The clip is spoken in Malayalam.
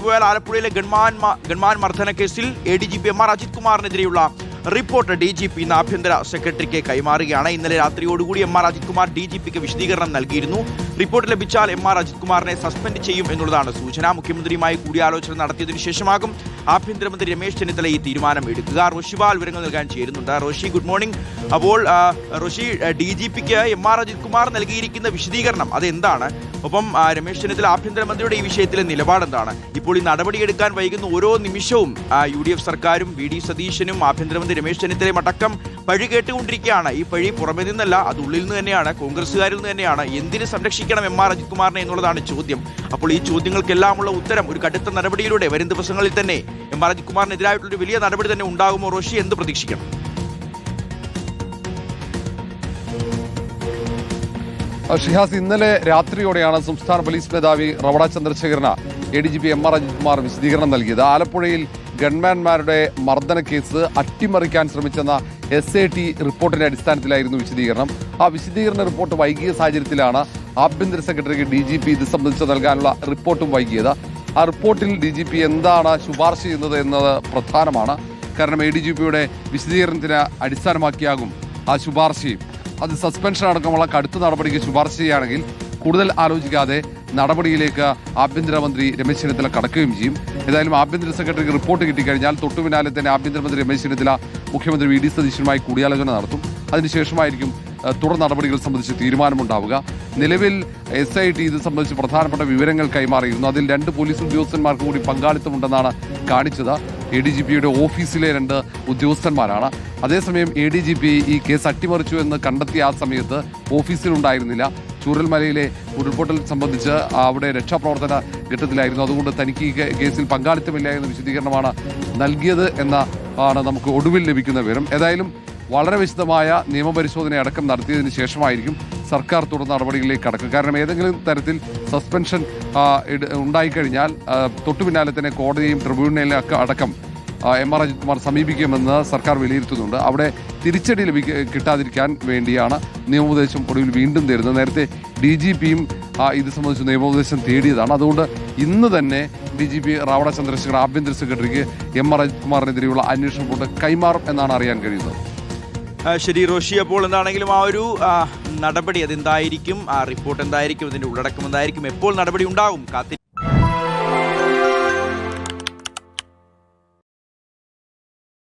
പോയാൽ ആലപ്പുഴയിലെ ഗൺമാൻ മർദ്ദന കേസിൽ ADGP MR അജിത് കുമാറിനെതിരെയുള്ള റിപ്പോർട്ട് DGP ഇന്ന് ആഭ്യന്തര സെക്രട്ടറിക്ക് കൈമാറുകയാണ്. ഇന്നലെ രാത്രിയോടുകൂടി MR അജിത് കുമാർ DGPക്ക് വിശദീകരണം നൽകിയിരുന്നു. റിപ്പോർട്ട് ലഭിച്ചാൽ MR അജിത് കുമാറിനെ സസ്പെൻഡ് ചെയ്യും എന്നുള്ളതാണ് സൂചന. മുഖ്യമന്ത്രിയുമായി കൂടിയാലോചന നടത്തിയതിനു ശേഷമാകും ആഭ്യന്തരമന്ത്രി രമേശ് ചെന്നിത്തല ഈ തീരുമാനം എടുക്കുക. റോഷിബാൽ വിവരങ്ങൾ നൽകാൻ ചേരുന്നുണ്ട്. Roshi, good morning. അപ്പോൾ റോഷി, DGPക്ക് MR അജിത് കുമാർ നൽകിയിരിക്കുന്ന വിശദീകരണം അതെന്താണ്? ഒപ്പം രമേശ് ചെന്നിത്തല ആഭ്യന്തരമന്ത്രിയുടെ ഈ വിഷയത്തിലെ നിലപാടെന്താണ്? ഇപ്പോൾ ഈ നടപടിയെടുക്കാൻ വൈകുന്ന ഓരോ നിമിഷവും UDF സർക്കാരും VD സതീശനും ആഭ്യന്തരമന്ത്രി രമേശ് ചെന്നിത്തലയും അടക്കം പഴി കേട്ടുകൊണ്ടിരിക്കുകയാണ്. ഈ പഴി പുറമെ നിന്നല്ല, അത് ഉള്ളിൽ നിന്ന് തന്നെയാണ്, കോൺഗ്രസ്സുകാരിൽ നിന്ന് തന്നെയാണ്. എന്തിന് സംരക്ഷിക്കണം MR അജിത് കുമാറിനെ എന്നുള്ളതാണ് ചോദ്യം. അപ്പോൾ ഈ ചോദ്യങ്ങൾക്കെല്ലാമുള്ള ഉത്തരം ഒരു കടുത്ത നടപടിയിലൂടെ വരും ദിവസങ്ങളിൽ തന്നെ MR അജിത് കുമാറിനെതിരായിട്ടുള്ളൊരു വലിയ നടപടി തന്നെ ഉണ്ടാകുമോ? റോഷി, എന്ത് പ്രതീക്ഷിക്കണം? ഷിഹാസ്, ഇന്നലെ രാത്രിയോടെയാണ് സംസ്ഥാന പോലീസ് മേധാവി റവട ചന്ദ്രശേഖരന് ADGP MR അജിത് കുമാർ വിശദീകരണം നൽകിയത്. ആലപ്പുഴയിൽ ഗൺമാൻമാരുടെ മർദ്ദന കേസ് അട്ടിമറിക്കാൻ ശ്രമിച്ചെന്ന SIT റിപ്പോർട്ടിന്റെ അടിസ്ഥാനത്തിലായിരുന്നു വിശദീകരണം. ആ വിശദീകരണ റിപ്പോർട്ട് വൈകിയ സാഹചര്യത്തിലാണ് ആഭ്യന്തര സെക്രട്ടറിക്ക് DGP ഇത് സംബന്ധിച്ച് നൽകാനുള്ള റിപ്പോർട്ടും വൈകിയത്. ആ റിപ്പോർട്ടിൽ DGP എന്താണ് ശുപാർശ ചെയ്യുന്നത് എന്നത് പ്രധാനമാണ്. കാരണം ADGPയുടെ വിശദീകരണത്തിന് അടിസ്ഥാനമാക്കിയാകും ആ ശുപാർശയും. അത് സസ്പെൻഷൻ അടക്കമുള്ള കടുത്ത നടപടിക്ക് ശുപാർശ ചെയ്യുകയാണെങ്കിൽ കൂടുതൽ ആലോചിക്കാതെ നടപടിയിലേക്ക് ആഭ്യന്തരമന്ത്രി രമേശ് ചെന്നിത്തല കടക്കുകയും ചെയ്യും. ഏതായാലും ആഭ്യന്തര സെക്രട്ടറിക്ക് റിപ്പോർട്ട് കിട്ടിക്കഴിഞ്ഞാൽ തൊട്ടു പിന്നാലെ തന്നെ ആഭ്യന്തരമന്ത്രി രമേശ് ചെന്നിത്തല മുഖ്യമന്ത്രി VD സതീശനുമായി കൂടിയാലോചന നടത്തും. അതിനുശേഷമായിരിക്കും തുടർ നടപടികൾ സംബന്ധിച്ച് തീരുമാനമുണ്ടാവുക. നിലവിൽ SIT ഇത് സംബന്ധിച്ച് പ്രധാനപ്പെട്ട വിവരങ്ങൾ കൈമാറിയിരുന്നു. അതിൽ 2 പോലീസ് ഉദ്യോഗസ്ഥന്മാർക്ക് കൂടി പങ്കാളിത്തമുണ്ടെന്നാണ് കാണിച്ചത്. ADGPയുടെ ഓഫീസിലെ 2 ഉദ്യോഗസ്ഥന്മാരാണ്. അതേസമയം ADGP ഈ കേസ് അട്ടിമറിച്ചു എന്ന് കണ്ടെത്തിയ ആ സമയത്ത് ഓഫീസിലുണ്ടായിരുന്നില്ല. ചൂരൽമലയിലെ ഉരുൾപൊട്ടൽ സംബന്ധിച്ച് അവിടെ രക്ഷാപ്രവർത്തന ഘട്ടത്തിലായിരുന്നു. അതുകൊണ്ട് തനിക്ക് ഈ കേസിൽ പങ്കാളിത്തമില്ല എന്ന വിശദീകരണമാണ് നൽകിയത് എന്നാണ് നമുക്ക് ഒടുവിൽ ലഭിക്കുന്ന വിവരം. ഏതായാലും വളരെ വിശദമായ നിയമപരിശോധന അടക്കം നടത്തിയതിന് ശേഷമായിരിക്കും സർക്കാർ തുടർ നടപടികളിലേക്ക് കടക്കുക. കാരണം ഏതെങ്കിലും തരത്തിൽ സസ്പെൻഷൻ ഉണ്ടായിക്കഴിഞ്ഞാൽ തൊട്ടു പിന്നാലെ തന്നെ കോടതിയും ട്രിബ്യൂണലിലും ഒക്കെ അടക്കം MR അജിത് കുമാർ സമീപിക്കുമെന്ന് സർക്കാർ വിലയിരുത്തുന്നുണ്ട്. അവിടെ തിരിച്ചടി കിട്ടാതിരിക്കാൻ വേണ്ടിയാണ് നിയമോപദേശം ഒടുവിൽ വീണ്ടും തരുന്നത്. നേരത്തെ DGPയും ഇത് സംബന്ധിച്ച് നിയമോപദേശം തേടിയതാണ്. അതുകൊണ്ട് ഇന്ന് തന്നെ DGP റവട ചന്ദ്രശേഖരൻ ആഭ്യന്തര സെക്രട്ടറിക്ക് MR അജിത് കുമാറിനെതിരെയുള്ള അന്വേഷണ റിപ്പോർട്ട് കൈമാറും എന്നാണ് അറിയാൻ കഴിയുന്നത്. ശരി റോഷി, അപ്പോൾ എന്താണെങ്കിലും ആ ഒരു നടപടി അതെന്തായിരിക്കും, ആ റിപ്പോർട്ട് എന്തായിരിക്കും, അതിൻ്റെ ഉള്ളടക്കം എന്തായിരിക്കും, എപ്പോൾ നടപടി ഉണ്ടാകും,